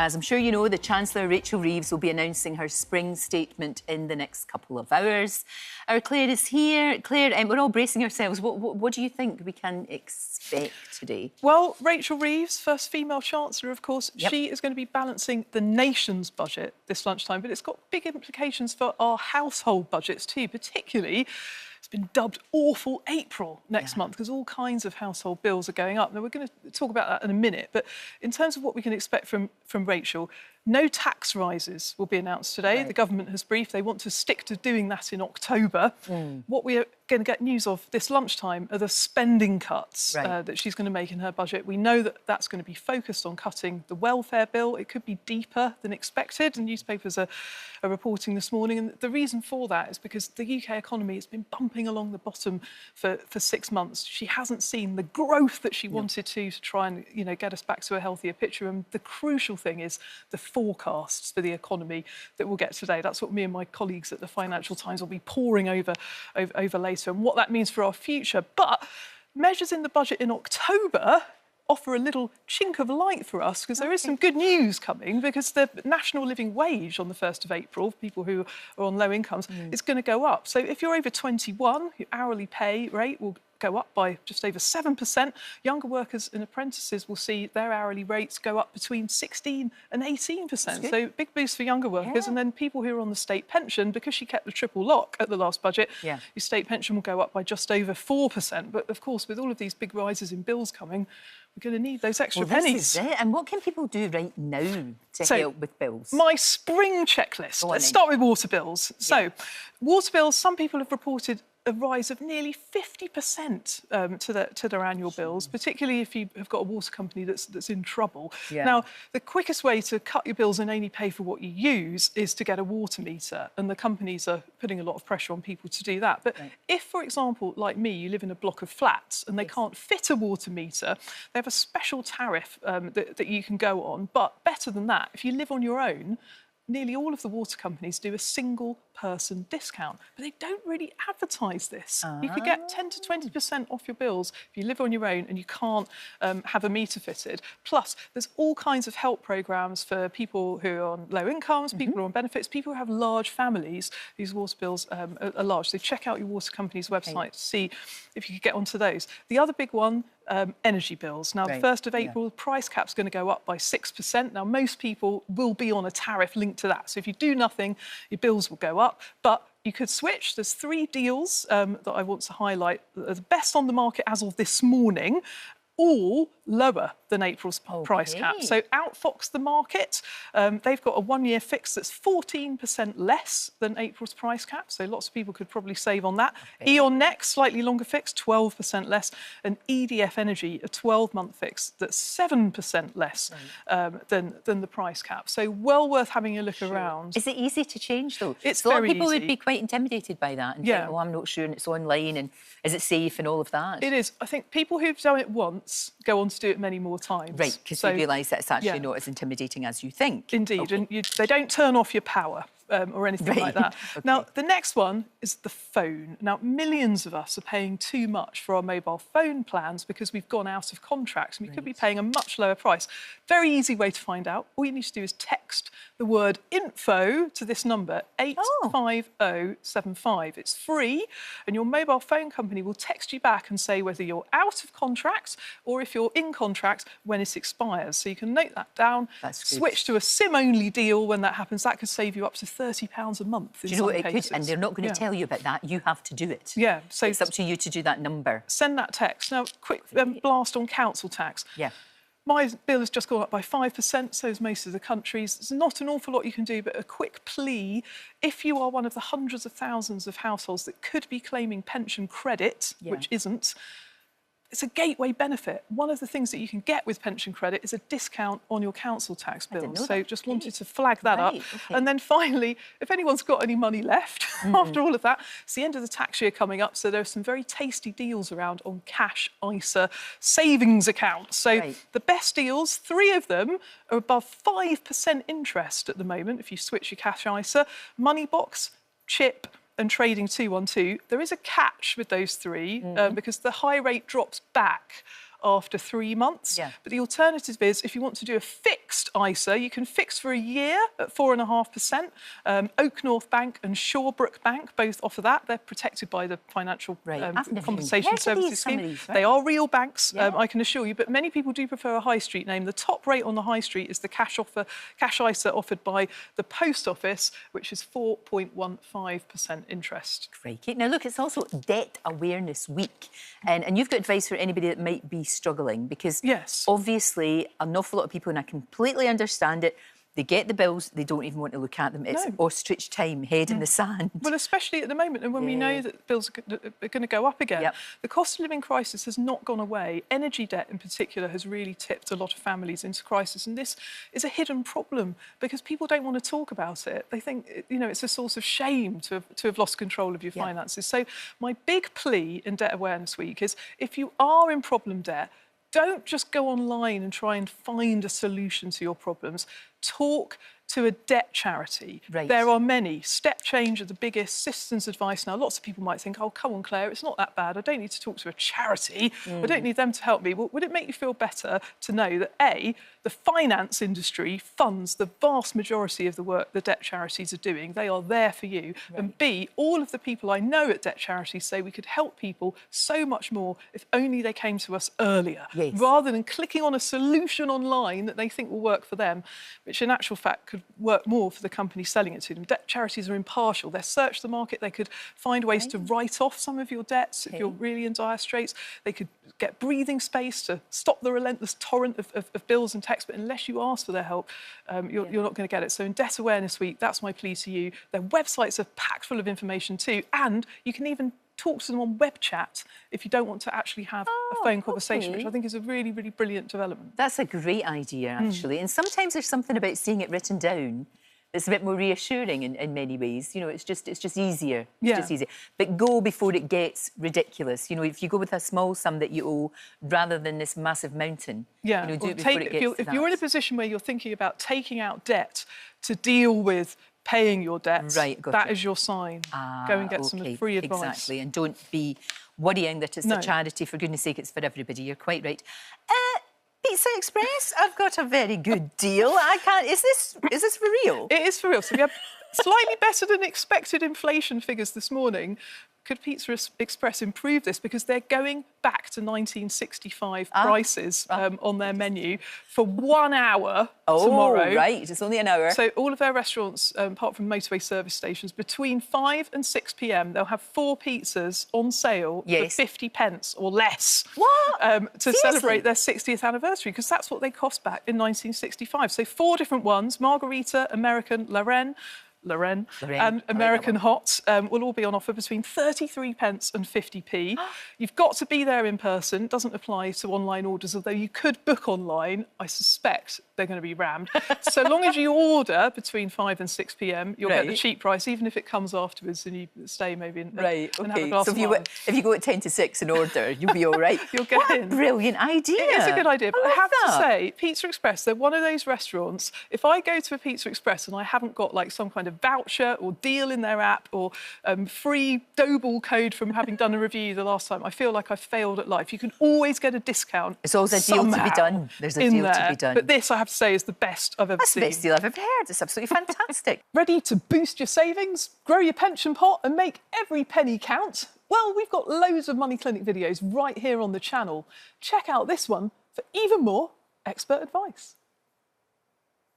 As I'm sure you know, the Chancellor, Rachel Reeves, will be announcing her spring statement in the next couple of hours. Our Claer is here. Claer, we're all bracing ourselves. What do you think we can expect today? Well, Rachel Reeves, first female Chancellor, of course, Yep. she is going to be balancing the nation's budget this lunchtime, but it's got big implications for our household budgets too, particularly. It's been dubbed Awful April next month because all kinds of household bills are going up. Now, we're going to talk about that in a minute, but in terms of what we can expect from Rachel, no tax rises will be announced today. Right. The government has briefed. They want to stick to doing that in October. What we are going to get news of this lunchtime are the spending cuts that she's going to make in her budget. We know that that's going to be focused on cutting the welfare bill. It could be deeper than expected. The newspapers are reporting this morning. And the reason for that is because the UK economy has been bumping along the bottom for 6 months. She hasn't seen the growth that she wanted to try and, you know, get us back to a healthier picture. And the crucial thing is the forecasts for the economy that we'll get today. That's what me and my colleagues at the Financial Times will be poring over later, and what that means for our future. But measures in the budget in October offer a little chink of light for us because there is some good news coming, because the national living wage on the 1st of April, for people who are on low incomes, is going to go up. So if you're over 21, your hourly pay rate will go up by just over 7%. Younger workers and apprentices will see their hourly rates go up between 16 and 18%. So big boost for younger workers. And then people who are on the state pension, because she kept the triple lock at the last budget, your state pension will go up by just over 4%. But of course, with all of these big rises in bills coming, we're going to need those extra pennies. This is it. And what can people do right now to help with bills? My spring checklist. Let's start with water bills. So, water bills, some people have reported a rise of nearly 50% to their annual bills, particularly if you have got a water company that's in trouble. Now, the quickest way to cut your bills and only pay for what you use is to get a water meter, and the companies are putting a lot of pressure on people to do that. But if, for example, like me, you live in a block of flats and they can't fit a water meter, they have a special tariff that you can go on. But better than that, if you live on your own, nearly all of the water companies do a single-person discount, but they don't really advertise this. You could get 10 to 20% off your bills if you live on your own and you can't have a meter fitted. Plus, there's all kinds of help programmes for people who are on low incomes, people who are on benefits, people who have large families whose water bills are large. So check out your water company's website to see if you could get onto those. The other big one, energy bills. Now, the 1st of April, the price cap's going to go up by 6%. Now, most people will be on a tariff linked to that. So if you do nothing, your bills will go up. But you could switch. There's 3 deals that I want to highlight that are the best on the market as of this morning, all lower than April's price cap. So outfox the market. They've got a 1-year fix that's 14% less than April's price cap, so lots of people could probably save on that. E.ON Next, slightly longer fix, 12% less, and EDF Energy, a 12-month fix that's 7% less than the price cap. So well worth having a look around. Is it easy to change, though? It's a lot of very people easy. would be quite intimidated by that and think, oh, I'm not sure, and it's online, and is it safe and all of that? It is. I think people who've done it once go on to do it many more times. Right, because you realise that it's actually not as intimidating as you think. Indeed, and they don't turn off your power or anything like that. Now, the next one is the phone. Now, millions of us are paying too much for our mobile phone plans because we've gone out of contracts, and we could be paying a much lower price. Very easy way to find out. All you need to do is text the word info to this number, 85075. It's free, and your mobile phone company will text you back and say whether you're out of contract or if you're in contract when it expires. So you can note that down, switch to a SIM-only deal when that happens. That could save you up to £30 a month in some cases. Do you know what it could? And they're not going to tell you about that. You have to do it. So it's up to you to do that number. Send that text. Now, quick blast on council tax. My bill has just gone up by 5%, so has most of the country's. There's not an awful lot you can do, but a quick plea. If you are one of the hundreds of thousands of households that could be claiming pension credit, which isn't, it's a gateway benefit. One of the things that you can get with pension credit is a discount on your council tax bill. So just wanted to flag that up. And then finally, if anyone's got any money left after all of that, it's the end of the tax year coming up, so there are some very tasty deals around on cash ISA savings accounts. So the best deals, 3 of them are above 5% interest at the moment if you switch your cash ISA. Moneybox, Chip, and Trading 212. There is a catch with those 3 because the high rate drops back after 3 months. Yeah. But the alternative is, if you want to do a fixed ISA, you can fix for a year at 4.5%. Oak North Bank and Shawbrook Bank both offer that. They're protected by the Financial Compensation Services Scheme. Right? They are real banks, I can assure you, but many people do prefer a high street name. The top rate on the high street is the cash ISA offered by the Post Office, which is 4.15% interest. Crikey. Now, look, it's also Debt Awareness Week, and you've got advice for anybody that might be struggling, because obviously an awful lot of people, and I completely understand it, they get the bills, they don't even want to look at them. It's ostrich time, head in the sand. Well, especially at the moment, and when we know that bills are going to go up again. The cost of living crisis has not gone away. Energy debt in particular has really tipped a lot of families into crisis, and this is a hidden problem because people don't want to talk about it. They think, you know, it's a source of shame to have lost control of your finances. So my big plea in Debt Awareness Week is, if you are in problem debt, don't just go online and try and find a solution to your problems. Talk to a debt charity. There are many. Step Change are the biggest. Citizens Advice now. Lots of people might think, oh, come on, Claire, it's not that bad. I don't need to talk to a charity. I don't need them to help me. Well, would it make you feel better to know that, A, the finance industry funds the vast majority of the work the debt charities are doing? They are there for you. And B, all of the people I know at debt charities say we could help people so much more if only they came to us earlier, rather than clicking on a solution online that they think will work for them, which in actual fact could work more for the company selling it to them. Debt charities are impartial. They search the market. They could find ways to write off some of your debts if you're really in dire straits. They could get breathing space to stop the relentless torrent of bills and texts. But unless you ask for their help, you're not going to get it. So in Debt Awareness Week, that's my plea to you. Their websites are packed full of information too. And you can even talk to them on web chat if you don't want to actually have a phone conversation, which I think is a really, really brilliant development. That's a great idea, actually. And sometimes there's something about seeing it written down that's a bit more reassuring in many ways. You know, it's just easier. It's just easier. But go before it gets ridiculous. You know, if you go with a small sum that you owe rather than this massive mountain, you know, do it before it gets to if you're in a position where you're thinking about taking out debt to deal with paying your debts, that is your sign. Go and get some free advice. Exactly, and don't be worrying that it's a charity. For goodness sake, it's for everybody. You're quite right. Pizza Express, I've got a very good deal. I can't. Is this for real? It is for real. So we have slightly better than expected inflation figures this morning. Could Pizza Express improve this? Because they're going back to 1965 prices on their menu for 1 hour tomorrow. Right, it's only an hour. So all of their restaurants, apart from motorway service stations, between 5 and 6 p.m, they'll have 4 pizzas on sale for 50 pence or less. What? To celebrate their 60th anniversary, because that's what they cost back in 1965. So 4 different ones: Margarita, American, Lorraine and American Hot will all be on offer between 33 pence and 50p. You've got to be there in person. It doesn't apply to online orders, although you could book online. I suspect they're going to be rammed. So long as you order between 5 and 6 p.m, you'll get the cheap price, even if it comes afterwards and you stay maybe and have a glass of wine. If you go at 10 to 6 and order, you'll be all right. You'll get in. A brilliant idea. It is a good idea, but I have to say, Pizza Express, they're one of those restaurants, if I go to a Pizza Express and I haven't got like some kind of voucher or deal in their app or free doughball code from having done a review the last time, I feel like I've failed at life. You can always get a discount. It's always a deal to be done. There's a deal to be done. But this, I have to say, is the best I've ever seen. That's the best deal I've ever heard. It's absolutely fantastic. Ready to boost your savings, grow your pension pot and make every penny count? Well, we've got loads of Money Clinic videos right here on the channel. Check out this one for even more expert advice.